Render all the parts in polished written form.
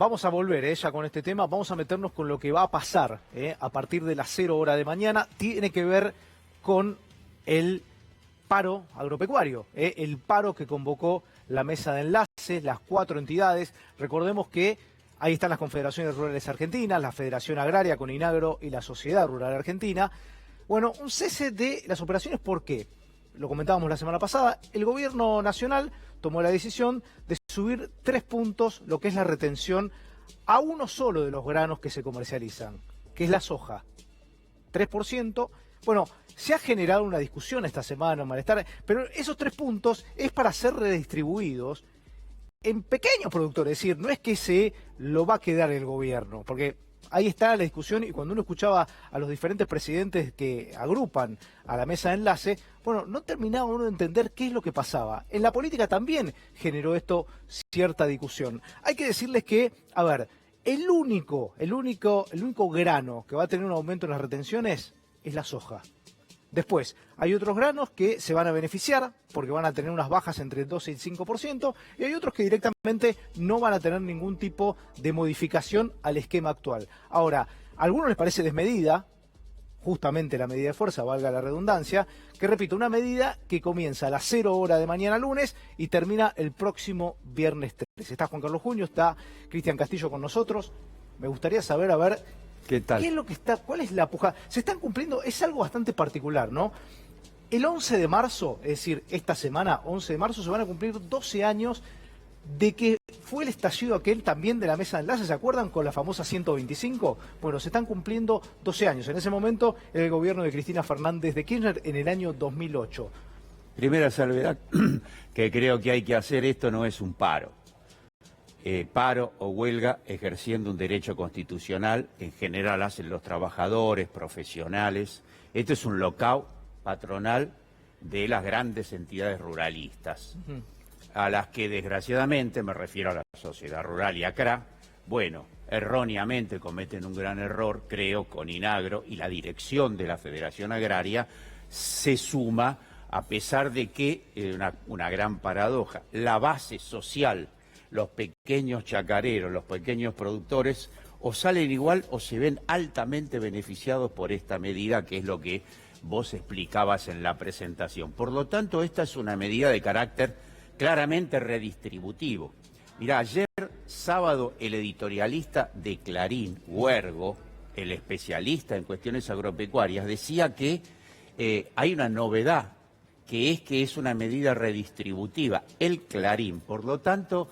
Vamos a volver ya con este tema, vamos a meternos con lo que va a pasar a partir de las 0 horas de mañana. Tiene que ver con el paro agropecuario, el paro que convocó la mesa de enlaces, las 4 entidades. Recordemos que ahí están las confederaciones rurales argentinas, la Federación Agraria con Inagro y la Sociedad Rural Argentina. Bueno, un cese de las operaciones, ¿por qué? Lo comentábamos la semana pasada, el gobierno nacional tomó la decisión de subir 3 puntos lo que es la retención a uno solo de los granos que se comercializan, que es la soja. 3%. Bueno, se ha generado una discusión esta semana, un malestar, pero esos 3 puntos es para ser redistribuidos en pequeños productores, es decir, no es que se lo va a quedar el gobierno, porque ahí está la discusión y cuando uno escuchaba a los diferentes presidentes que agrupan a la mesa de enlace, bueno, no terminaba uno de entender qué es lo que pasaba. En la política también generó esto cierta discusión. Hay que decirles que, a ver, el único grano que va a tener un aumento en las retenciones es la soja. Después, hay otros granos que se van a beneficiar porque van a tener unas bajas entre el 12 y el 5%, y hay otros que directamente no van a tener ningún tipo de modificación al esquema actual. Ahora, a algunos les parece desmedida, justamente la medida de fuerza, valga la redundancia, que repito, una medida que comienza a las 0 horas de mañana lunes y termina el próximo viernes 3. Está Juan Carlos Junio, está Cristian Castillo con nosotros. Me gustaría saber, a ver, ¿qué tal? ¿Qué es lo que está? ¿Cuál es la puja? Se están cumpliendo, es algo bastante particular, ¿no? El 11 de marzo, es decir, esta semana, 11 de marzo, se van a cumplir 12 años de que fue el estallido aquel también de la mesa de enlace, ¿se acuerdan? Con la famosa 125. Bueno, se están cumpliendo 12 años. En ese momento, el gobierno de Cristina Fernández de Kirchner en el año 2008. Primera salvedad que creo que hay que hacer, esto no es un paro. Paro o huelga ejerciendo un derecho constitucional, en general hacen los trabajadores, profesionales. Esto es un lockout patronal de las grandes entidades ruralistas, a las que desgraciadamente, me refiero a la Sociedad Rural y a CRA, bueno, erróneamente cometen un gran error, creo, con Inagro y la dirección de la Federación Agraria se suma, a pesar de que, una gran paradoja, la base social, los pequeños chacareros, los pequeños productores, o salen igual o se ven altamente beneficiados por esta medida, que es lo que vos explicabas en la presentación. Por lo tanto, esta es una medida de carácter claramente redistributivo. Mirá, ayer sábado el editorialista de Clarín, Huergo, el especialista en cuestiones agropecuarias, decía que hay una novedad, que es una medida redistributiva, el Clarín. Por lo tanto,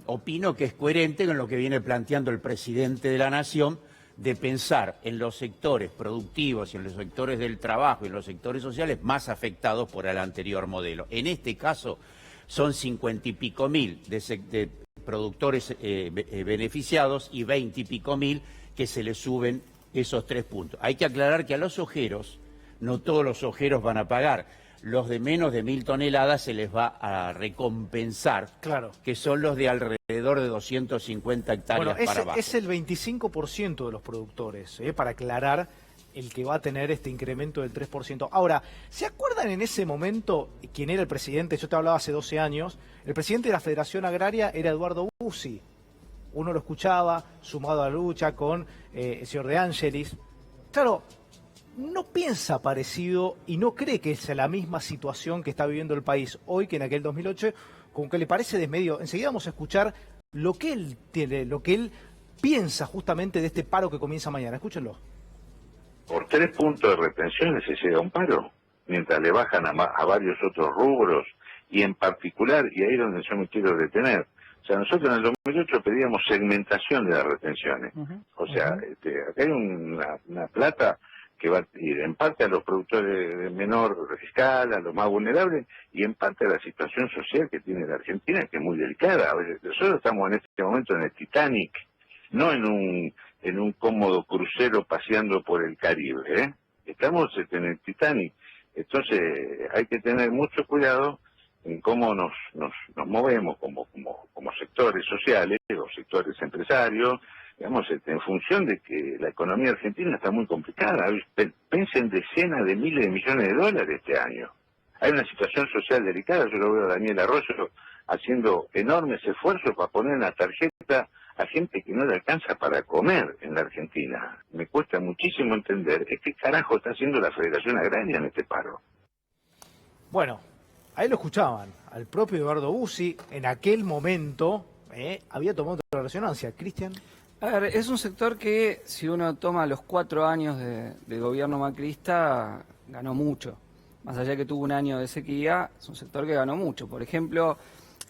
opino que es coherente con lo que viene planteando el presidente de la Nación, de pensar en los sectores productivos y en los sectores del trabajo y en los sectores sociales más afectados por el anterior modelo. En este caso son 50 y pico mil de productores beneficiados y 20 y pico mil que se les suben esos 3 puntos. Hay que aclarar que a los ojeros, no todos los ojeros van a pagar. Los de menos de 1000 toneladas se les va a recompensar, claro, que son los de alrededor de 250 hectáreas para abajo. Es el 25% de los productores, para aclarar, el que va a tener este incremento del 3%. Ahora, ¿se acuerdan en ese momento quién era el presidente? Yo te hablaba hace 12 años. El presidente de la Federación Agraria era Eduardo Bussi. Uno lo escuchaba, sumado a la lucha con el señor De Angelis. Claro, no piensa parecido y no cree que es la misma situación que está viviendo el país hoy que en aquel 2008, como que le parece desmedido. Enseguida vamos a escuchar lo que él tiene, lo que él piensa justamente de este paro que comienza mañana. Escúchenlo. Por 3 puntos de retención se llega a un paro, mientras le bajan a varios otros rubros, y en particular, y ahí es donde yo me quiero detener, o sea, nosotros en el 2008 pedíamos segmentación de las retenciones. O sea, acá hay una plata que va a ir en parte a los productores de menor escala, a los más vulnerables, y en parte a la situación social que tiene la Argentina, que es muy delicada. Nosotros estamos en este momento en el Titanic, no en un cómodo crucero paseando por el Caribe, ¿eh? Estamos en el Titanic. Entonces hay que tener mucho cuidado en cómo nos movemos como sectores sociales o sectores empresarios, digamos, en función de que la economía argentina está muy complicada. Piensen decenas de miles de millones de dólares este año. Hay una situación social delicada, yo lo veo a Daniel Arroyo haciendo enormes esfuerzos para poner una tarjeta a gente que no le alcanza para comer en la Argentina. Me cuesta muchísimo entender qué carajo está haciendo la Federación Agraria en este paro. Bueno, ahí lo escuchaban, al propio Eduardo Bussi, en aquel momento había tomado otra resonancia. Cristian. A ver, es un sector que, si uno toma los 4 años de gobierno macrista, ganó mucho. Más allá de que tuvo un año de sequía, es un sector que ganó mucho. Por ejemplo,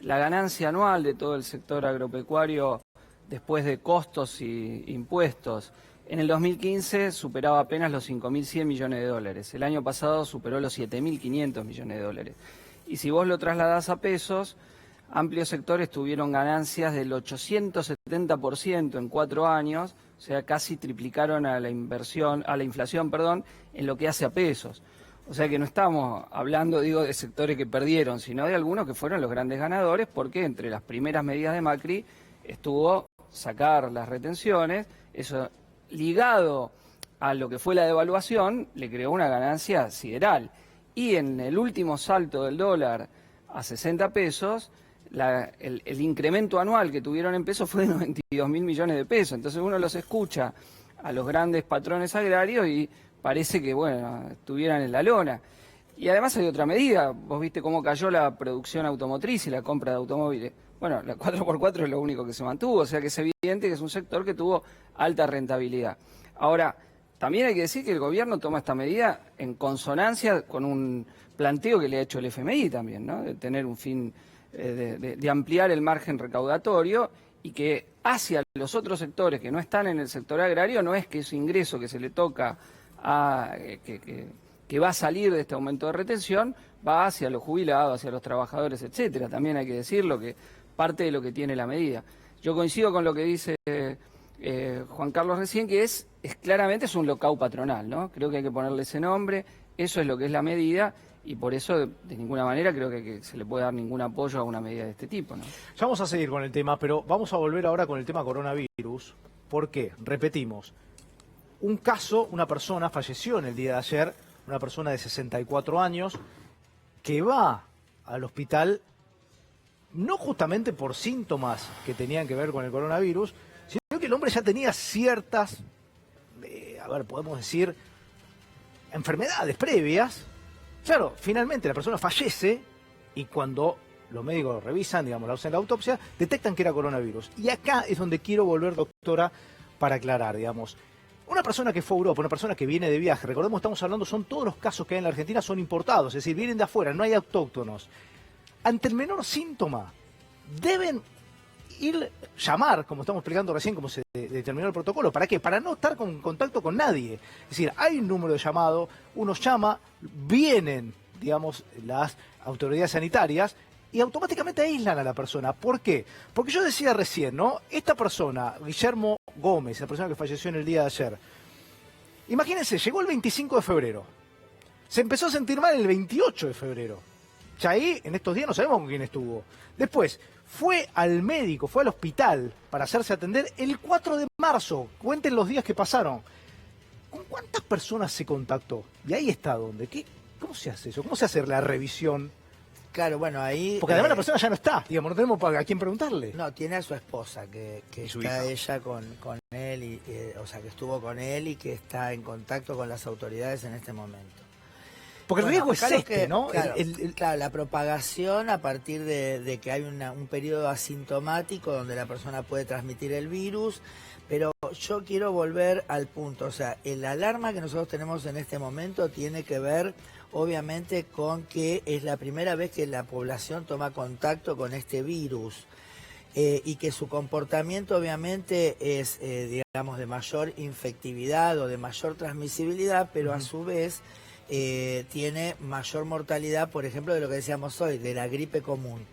la ganancia anual de todo el sector agropecuario, después de costos y impuestos, en el 2015 superaba apenas los 5.100 millones de dólares. El año pasado superó los 7.500 millones de dólares. Y si vos lo trasladás a pesos, amplios sectores tuvieron ganancias del 870% en 4 años, o sea, casi triplicaron a la inflación, en lo que hace a pesos. O sea que no estamos hablando, de sectores que perdieron, sino de algunos que fueron los grandes ganadores, porque entre las primeras medidas de Macri estuvo sacar las retenciones, eso ligado a lo que fue la devaluación, le creó una ganancia sideral. Y en el último salto del dólar a 60 pesos, el incremento anual que tuvieron en pesos fue de 92.000 millones de pesos. Entonces uno los escucha a los grandes patrones agrarios y parece que, estuvieran en la lona. Y además hay otra medida. Vos viste cómo cayó la producción automotriz y la compra de automóviles. Bueno, la 4x4 es lo único que se mantuvo, o sea que es evidente que es un sector que tuvo alta rentabilidad. Ahora, también hay que decir que el gobierno toma esta medida en consonancia con un planteo que le ha hecho el FMI también, ¿no? De tener un fin, de ampliar el margen recaudatorio, y que hacia los otros sectores que no están en el sector agrario no es que ese ingreso que se le toca que va a salir de este aumento de retención va hacia los jubilados, hacia los trabajadores, etcétera. También hay que decirlo, que parte de lo que tiene la medida. Yo coincido con lo que dice Juan Carlos recién, que es claramente un locao patronal, ¿no? Creo que hay que ponerle ese nombre, eso es lo que es la medida, y por eso de ninguna manera creo que se le puede dar ningún apoyo a una medida de este tipo, ¿no? Ya vamos a seguir con el tema, pero vamos a volver ahora con el tema coronavirus. ¿Por qué? Repetimos, un caso, una persona falleció en el día de ayer, una persona de 64 años, que va al hospital no justamente por síntomas que tenían que ver con el coronavirus, sino que el hombre ya tenía ciertas, podemos decir, enfermedades previas. Claro, finalmente la persona fallece y cuando los médicos revisan, lo hacen la autopsia, detectan que era coronavirus. Y acá es donde quiero volver, doctora, para aclarar, una persona que fue a Europa, una persona que viene de viaje, recordemos, estamos hablando, son todos los casos que hay en la Argentina son importados, es decir, vienen de afuera, no hay autóctonos. Ante el menor síntoma, deben llamar, como estamos explicando recién, como se determinó el protocolo. ¿Para qué? Para no estar en contacto con nadie. Es decir, hay un número de llamado, uno llama, vienen, las autoridades sanitarias y automáticamente aíslan a la persona. ¿Por qué? Porque yo decía recién, ¿no? Esta persona, Guillermo Gómez, la persona que falleció en el día de ayer, imagínense, llegó el 25 de febrero, se empezó a sentir mal el 28 de febrero. Ya ahí, en estos días, no sabemos con quién estuvo. Después, fue al médico, fue al hospital para hacerse atender el 4 de marzo. Cuenten los días que pasaron. ¿Con cuántas personas se contactó? Y ahí está donde. ¿Cómo se hace eso? ¿Cómo se hace la revisión? Claro, bueno, ahí... Porque además la persona ya no está, no tenemos a quién preguntarle. No, tiene a su esposa, que está ella con él, o sea, que estuvo con él y que está en contacto con las autoridades en este momento. Porque el riesgo es ¿no? Claro, claro, la propagación a partir de que hay un periodo asintomático donde la persona puede transmitir el virus, pero yo quiero volver al punto, o sea, el alarma que nosotros tenemos en este momento tiene que ver, obviamente, con que es la primera vez que la población toma contacto con este virus y que su comportamiento, obviamente, es, digamos, de mayor infectividad o de mayor transmisibilidad, pero a su vez... tiene mayor mortalidad, por ejemplo, de lo que decíamos hoy, de la gripe común.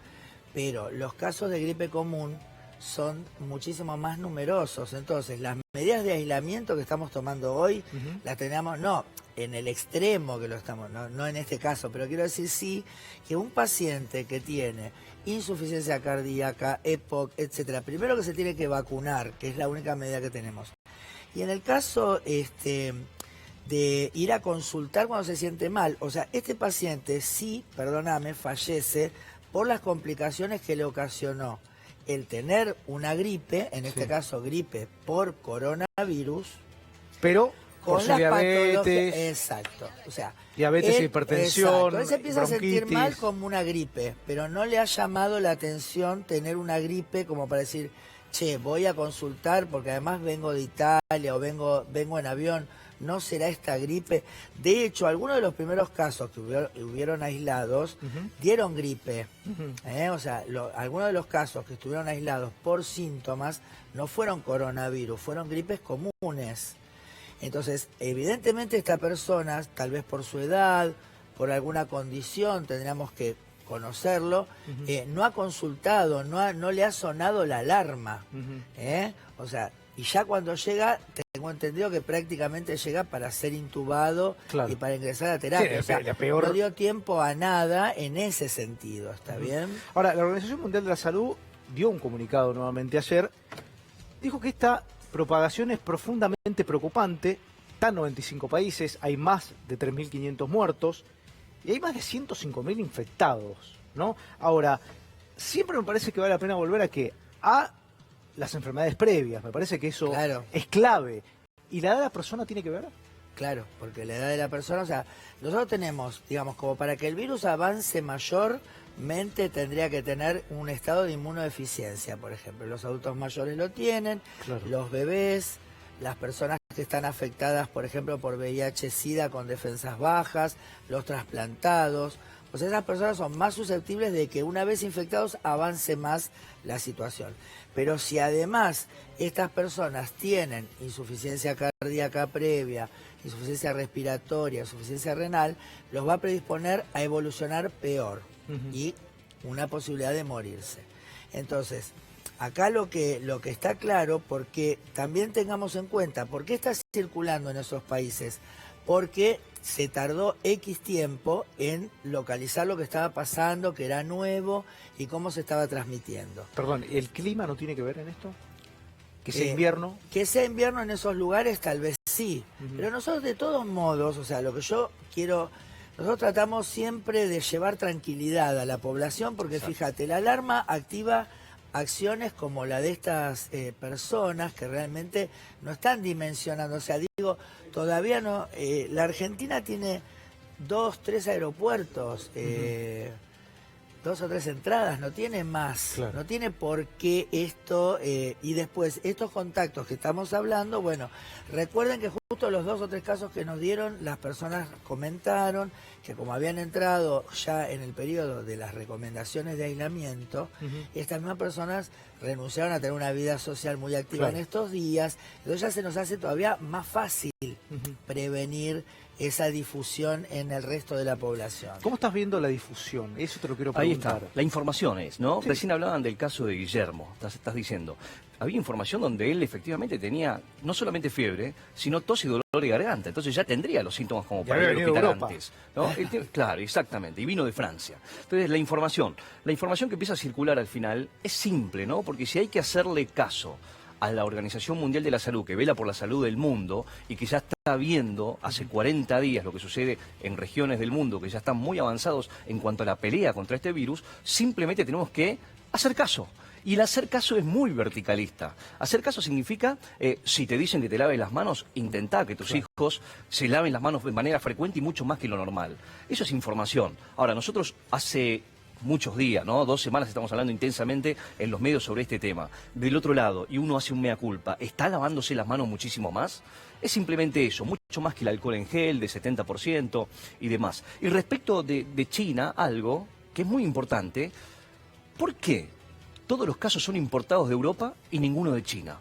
Pero los casos de gripe común son muchísimo más numerosos. Entonces, las medidas de aislamiento que estamos tomando hoy, las tenemos, no en el extremo que lo estamos, no en este caso, pero quiero decir sí que un paciente que tiene insuficiencia cardíaca, EPOC, etcétera, primero que se tiene que vacunar, que es la única medida que tenemos. Y en el caso de ir a consultar cuando se siente mal, o sea, este paciente sí, perdóname, fallece por las complicaciones que le ocasionó el tener una gripe, en este Sí. caso gripe por coronavirus, Pero por con su las diabetes, patologías. Exacto. O sea, diabetes, él- hipertensión, exacto, él se empieza a sentir bronquitis. mal como una gripe, pero no le ha llamado la atención tener una gripe como para decir, che, voy a consultar porque además vengo de Italia o vengo en avión, ¿no será esta gripe? De hecho, algunos de los primeros casos que hubieron aislados Ujú. dieron gripe. Ujú. O sea, algunos de los casos que estuvieron aislados por síntomas no fueron coronavirus, fueron gripes comunes. Entonces, evidentemente esta persona, tal vez por su edad, por alguna condición, tendríamos que conocerlo, no ha consultado, no le ha sonado la alarma. Ujú. O sea, y ya cuando llega, tengo entendido que prácticamente llega para ser intubado Claro. y para ingresar a terapia. Sí, O sea, la peor- no dio tiempo a nada en ese sentido, ¿está bien? Ahora, la Organización Mundial de la Salud dio un comunicado nuevamente ayer. Dijo que esta propagación es profundamente preocupante. Está en 95 países, hay más de 3.500 muertos y hay más de 105.000 infectados, ¿no? Ahora, siempre me parece que vale la pena volver a las enfermedades previas. Me parece que eso Claro. es clave. ¿Y la edad de la persona tiene que ver? Claro, porque la edad de la persona, o sea, nosotros tenemos, digamos, como para que el virus avance mayormente tendría que tener un estado de inmunodeficiencia, por ejemplo. Los adultos mayores lo tienen, Claro. los bebés, las personas que están afectadas, por ejemplo, por VIH-Sida con defensas bajas, los trasplantados. O sea, esas personas son más susceptibles de que una vez infectados avance más la situación. Pero si además estas personas tienen insuficiencia cardíaca previa, insuficiencia respiratoria, insuficiencia renal, los va a predisponer a evolucionar peor Ujú. y una posibilidad de morirse. Entonces, acá lo que está claro, porque también tengamos en cuenta, ¿por qué está circulando en esos países? Porque se tardó X tiempo en localizar lo que estaba pasando, que era nuevo y cómo se estaba transmitiendo. Perdón, ¿el clima no tiene que ver en esto? ¿Que sea Eh, invierno? Que sea invierno en esos lugares, tal vez sí. Ujú. Pero nosotros de todos modos, o sea, lo que yo quiero, nosotros tratamos siempre de llevar tranquilidad a la población, porque fíjate, la alarma activa acciones como la de estas personas que realmente no están dimensionando. O sea, digo, todavía no, la Argentina tiene 2, 3 aeropuertos, 2 o 3 entradas, no tiene más, Claro. no tiene por qué esto, y después estos contactos que estamos hablando, bueno, recuerden que justo los 2 o 3 casos que nos dieron, las personas comentaron que como habían entrado ya en el periodo de las recomendaciones de aislamiento, Ujú. estas mismas personas renunciaron a tener una vida social muy activa Claro. en estos días, entonces ya se nos hace todavía más fácil Ujú. prevenir esa difusión en el resto de la población. ¿Cómo estás viendo la difusión? Eso te lo quiero Ahí preguntar. está, la información es, ¿no? Sí. Recién hablaban del caso de Guillermo, estás diciendo. Había información donde él efectivamente tenía no solamente fiebre, sino tos y dolor de garganta. Entonces ya tendría los síntomas como Ya para ir había al venido de hospital Europa. antes. ¿No? Claro, exactamente, y vino de Francia. Entonces la información que empieza a circular al final es simple, ¿no? Porque si hay que hacerle caso a la Organización Mundial de la Salud, que vela por la salud del mundo y que ya está viendo hace 40 días lo que sucede en regiones del mundo que ya están muy avanzados en cuanto a la pelea contra este virus, simplemente tenemos que hacer caso. Y el hacer caso es muy verticalista. Hacer caso significa, si te dicen que te laves las manos, intentá que tus hijos se laven las manos de manera frecuente y mucho más que lo normal. Eso es información. Ahora, nosotros hace muchos días, ¿no? 2 semanas estamos hablando intensamente en los medios sobre este tema. Del otro lado, y uno hace un mea culpa, ¿está lavándose las manos muchísimo más? Es simplemente eso, mucho más que el alcohol en gel de 70% y demás. Y respecto de China, algo que es muy importante, ¿por qué todos los casos son importados de Europa y ninguno de China?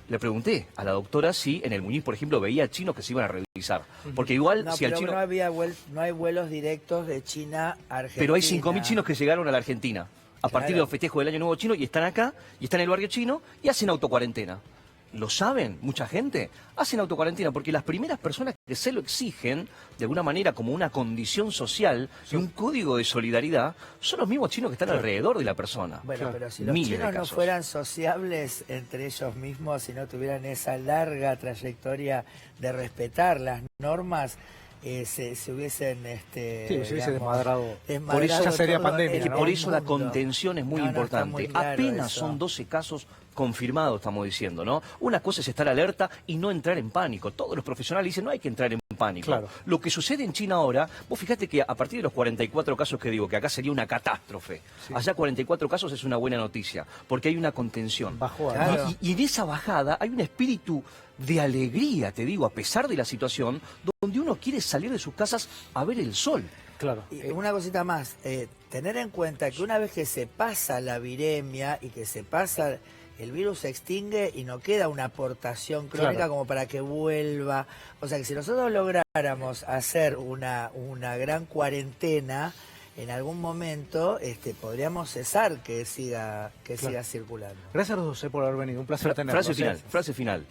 Le pregunté a la doctora si en el Muñiz, por ejemplo, veía chinos que se iban a revisar. Porque igual, No, si al pero chino... no hay vuelos directos de China a Argentina. Pero hay 5.000 chinos que llegaron a la Argentina a partir de los festejos del Año Nuevo Chino y están acá, y están en el barrio chino y hacen autocuarentena. ¿Lo saben mucha gente? Hacen autocuarentena porque las primeras personas que se lo exigen, de alguna manera como una condición social y un código de solidaridad, son los mismos chinos que están alrededor de la persona. Bueno, Claro. pero si los Miles de chinos no casos. fueran sociables entre ellos mismos, si no tuvieran esa larga trayectoria de respetar las normas, se hubiesen Sí, se hubiese digamos, desmadrado. Por eso ya sería todo pandemia, el ¿no? Por eso la mundo. contención es muy No, está importante. muy claro Apenas eso. son 12 casos confirmados, estamos diciendo, ¿no? Una cosa es estar alerta y no entrar en pánico. Todos los profesionales dicen no hay que entrar en pánico. Claro. Lo que sucede en China ahora, vos fíjate que a partir de los 44 casos que digo, que acá sería una catástrofe, allá 44 casos es una buena noticia, porque hay una contención. Bajó a Claro. Y en esa bajada hay un espíritu de alegría, te digo, a pesar de la situación, donde uno quiere salir de sus casas a ver el sol. Claro. Y una cosita más, tener en cuenta que una vez que se pasa la viremia y que se pasa, el virus se extingue y no queda una aportación crónica Claro. como para que vuelva. O sea que si nosotros lográramos hacer una gran cuarentena, en algún momento podríamos cesar que siga circulando. Gracias a los dos por haber venido. Un placer tenerlos. Frase final.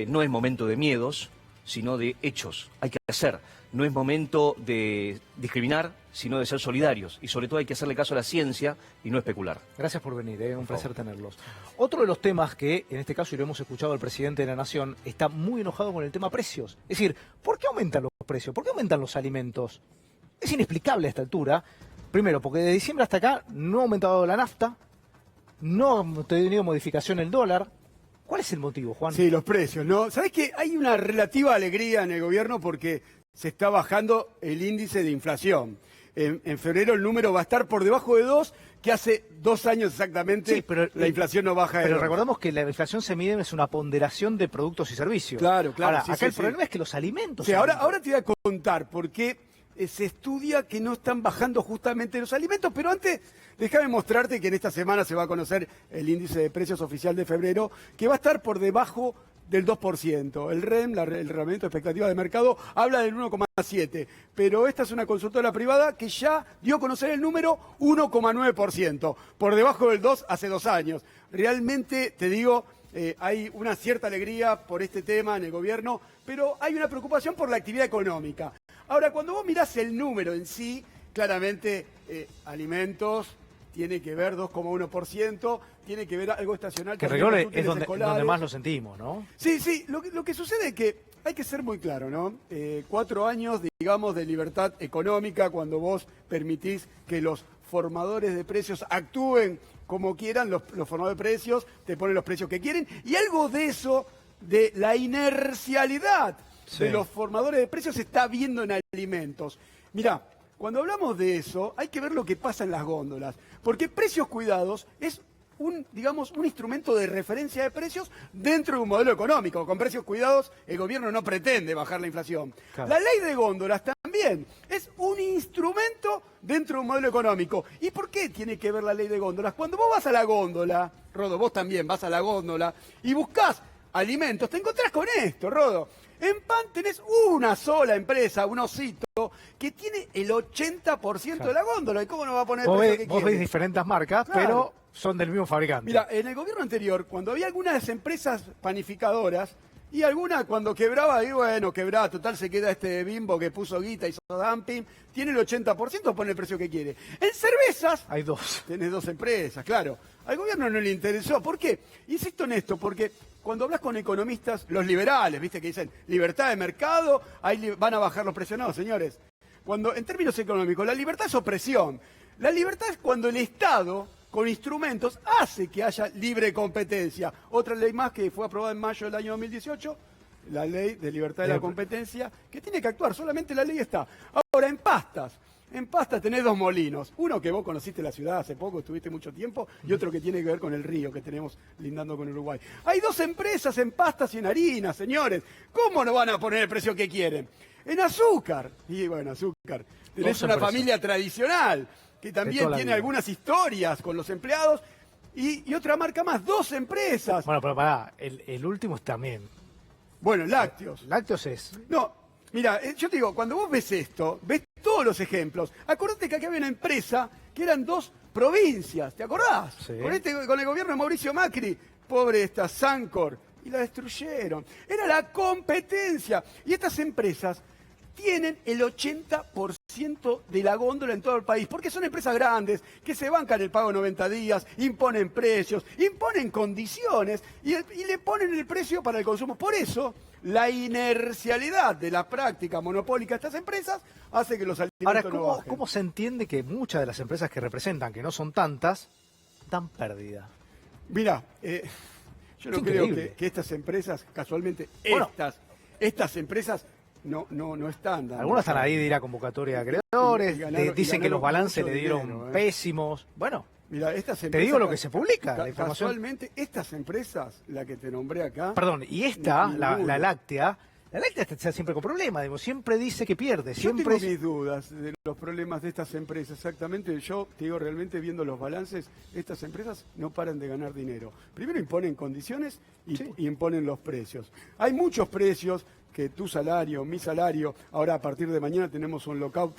No es momento de miedos, sino de hechos. Hay que hacer. No es momento de discriminar, sino de ser solidarios. Y sobre todo hay que hacerle caso a la ciencia y no especular. Gracias por venir, un placer tenerlos. Otro de los temas que, en este caso, y lo hemos escuchado al presidente de la Nación, está muy enojado con el tema precios. Es decir, ¿por qué aumentan los precios? ¿Por qué aumentan los alimentos? Es inexplicable a esta altura. Primero, porque de diciembre hasta acá no ha aumentado la nafta, no ha tenido modificación el dólar. ¿Cuál es el motivo, Juan? Sí, los precios, ¿no? ¿Sabés que hay una relativa alegría en el gobierno porque se está bajando el índice de inflación? En febrero el número va a estar por debajo de 2, que hace 2 años exactamente Sí, pero la inflación no baja de Pero 2. recordamos que la inflación se mide, es una ponderación de productos y servicios. Claro, claro, Ahora, sí, acá sí, el sí. problema es que los alimentos... Sí, aumentan. ahora te voy a contar por qué se estudia que no están bajando justamente los alimentos, pero antes déjame mostrarte que en esta semana se va a conocer el índice de precios oficial de febrero, que va a estar por debajo del 2%. El REM, el Reglamento de Expectativa de Mercado, habla del 1,7%, pero esta es una consultora privada que ya dio a conocer el número 1,9%, por debajo del 2% hace 2 años. Realmente, te digo, hay una cierta alegría por este tema en el gobierno, pero hay una preocupación por la actividad económica. Ahora, cuando vos mirás el número en sí, claramente alimentos tiene que ver 2,1%, tiene que ver algo estacional. Que también rigor los es útiles donde escolares. más lo sentimos, ¿no? Sí, sí, lo que sucede es que hay que ser muy claro, ¿no? 4 años, digamos, de libertad económica cuando vos permitís que los formadores de precios actúen como quieran, los formadores de precios te ponen los precios que quieren, y algo de eso, de la inercialidad de los formadores de precios se está viendo en alimentos. Mirá, cuando hablamos de eso, hay que ver lo que pasa en las góndolas, porque Precios Cuidados es un instrumento de referencia de precios dentro de un modelo económico. Con Precios Cuidados el gobierno no pretende bajar la inflación. Claro. La ley de góndolas también es un instrumento dentro de un modelo económico. ¿Y por qué tiene que ver la ley de góndolas? Cuando vos vas a la góndola, Rodo, vos también vas a la góndola y buscás alimentos, te encontrás con esto, Rodo. En pan tenés una sola empresa, un osito, que tiene el 80% de la góndola. ¿Y cómo no va a poner el Vos precio que ves quiere? diferentes marcas, Claro. pero son del mismo fabricante. Mira, en el gobierno anterior, cuando había algunas empresas panificadoras, y alguna cuando quebraba, y bueno, quebraba, total se queda este Bimbo que puso guita y hizo dumping, tiene el 80%, pone el precio que quiere. En cervezas, Hay dos. tenés 2 empresas, claro. Al gobierno no le interesó. ¿Por qué? Insisto en esto, porque cuando hablas con economistas, los liberales, viste, que dicen libertad de mercado, ahí van a bajar los precios. No, señores. Cuando, en términos económicos, la libertad es opresión. La libertad es cuando el Estado, con instrumentos, hace que haya libre competencia. Otra ley más que fue aprobada en mayo del año 2018, la ley de libertad de la competencia, que tiene que actuar, solamente la ley está. Ahora, en pastas tenés 2 molinos. Uno que vos conociste la ciudad hace poco, estuviste mucho tiempo, y otro que tiene que ver con el río que tenemos lindando con Uruguay. Hay 2 empresas en pastas y en harinas, señores. ¿Cómo no van a poner el precio que quieren? En azúcar. Y bueno, azúcar. Tenés 2 una empresas. familia tradicional que también toda la tiene vida. algunas historias con los empleados. Y otra marca más, 2 empresas. Bueno, pero pará, el último es también. Bueno, lácteos. Lácteos es. No, mira, yo te digo, cuando vos ves esto, ves todos los ejemplos. Acordate que acá había una empresa que eran 2 provincias, ¿te acordás? Sí. Con el gobierno de Mauricio Macri, pobre esta Sancor, y la destruyeron. Era la competencia. Y estas empresas tienen el 80% de la góndola en todo el país, porque son empresas grandes que se bancan el pago 90 días, imponen precios, imponen condiciones y le ponen el precio para el consumo. Por eso, la inercialidad de la práctica monopólica de estas empresas hace que los alimentos Ahora, no bajen. ¿cómo se entiende que muchas de las empresas que representan, que no son tantas, dan pérdida? Mira, yo no Es creo increíble. que estas empresas, casualmente, Bueno. estas empresas no están dando. Algunos están ahí de ir a convocatoria de acreedores, Y ganaron- dicen y que los ganaron balances mucho le dieron dinero, pésimos. Bueno, Mira, estas te digo lo que se publica, la información. Casualmente, estas empresas, la que te nombré acá. Perdón, y esta, Ninguna. la láctea está siempre con problemas, digo, siempre dice que pierde, Yo siempre tengo mis dudas de los problemas de estas empresas. Exactamente, yo te digo, realmente viendo los balances, estas empresas no paran de ganar dinero. Primero imponen condiciones y imponen los precios. Hay muchos precios que tu salario, mi salario, ahora a partir de mañana tenemos un lockout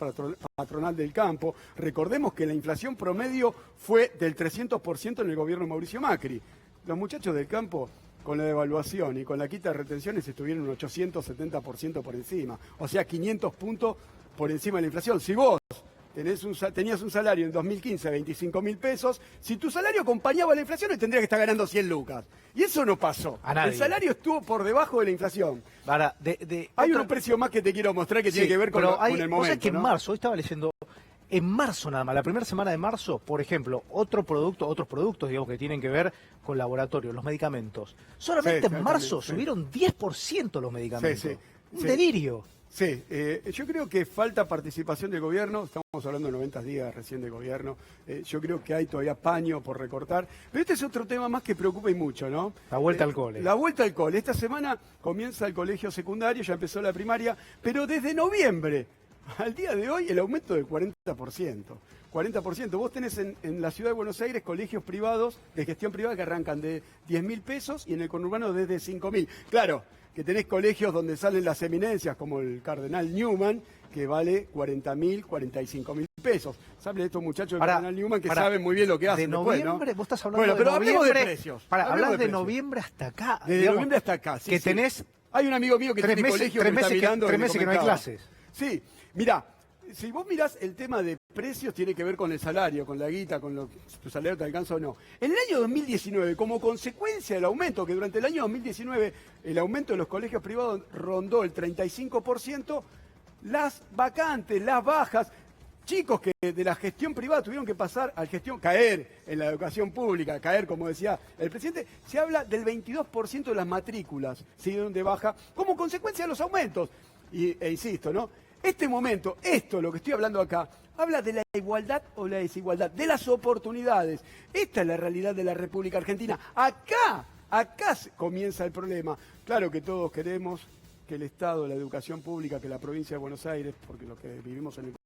patronal del campo. Recordemos que la inflación promedio fue del 300% en el gobierno de Mauricio Macri. Los muchachos del campo, con la devaluación y con la quita de retenciones, estuvieron un 870% por encima. O sea, 500 puntos por encima de la inflación. Si vos tenías un salario en 2015 de 25.000 pesos, si tu salario acompañaba la inflación, hoy tendrías que estar ganando 100 lucas. Y eso no pasó. A nadie. El salario estuvo por debajo de la inflación. Ahora, Hay otro- un precio más que te quiero mostrar que tiene Sí, que ver con, pero con el vos sabés momento. que en ¿no? marzo, hoy estaba leyendo, en marzo nada más, la primera semana de marzo, por ejemplo, otros productos, digamos, que tienen que ver con laboratorios, los medicamentos. Solamente Sí, en marzo sí. subieron 10% los medicamentos. Sí, sí, Un sí. delirio. Sí, yo creo que falta participación del gobierno, estamos hablando de 90 días recién de gobierno, yo creo que hay todavía paño por recortar, pero este es otro tema más que preocupa y mucho, ¿no? La vuelta al cole. La vuelta al cole. Esta semana comienza el colegio secundario, ya empezó la primaria, pero desde noviembre al día de hoy el aumento del 40%. 40%. Vos tenés en la ciudad de Buenos Aires colegios privados, de gestión privada, que arrancan de 10.000 pesos y en el conurbano desde 5.000. Claro, que tenés colegios donde salen las eminencias, como el Cardenal Newman, que vale 40.000, 45.000 pesos. Saben estos muchachos del Ahora, Cardenal Newman que pará, saben muy bien lo que hacen de después, noviembre, ¿no? vos estás hablando Bueno, de pero hablemos de noviembre. precios. Para Hablemos hablar de precios. noviembre hasta acá. Desde digamos, noviembre hasta acá, sí, que sí. tenés Hay un amigo mío que 3 tiene meses, colegio 3 que está meses, mirando. tres y me meses que no hay comentaba. clases. Sí, mirá, si vos mirás el tema de precios, tiene que ver con el salario, con la guita, con lo si tu salario te alcanza o no. En el año 2019, como consecuencia del aumento, que durante el año 2019 el aumento de los colegios privados rondó el 35%, las vacantes, las bajas, chicos que de la gestión privada tuvieron que pasar a caer en la educación pública, caer, como decía el presidente, se habla del 22% de las matrículas se dieron de baja como consecuencia de los aumentos. E insisto, ¿no? Este momento, lo que estoy hablando acá, habla de la igualdad o la desigualdad, de las oportunidades. Esta es la realidad de la República Argentina. Acá comienza el problema. Claro que todos queremos que el Estado, la educación pública, que la provincia de Buenos Aires, porque los que vivimos en el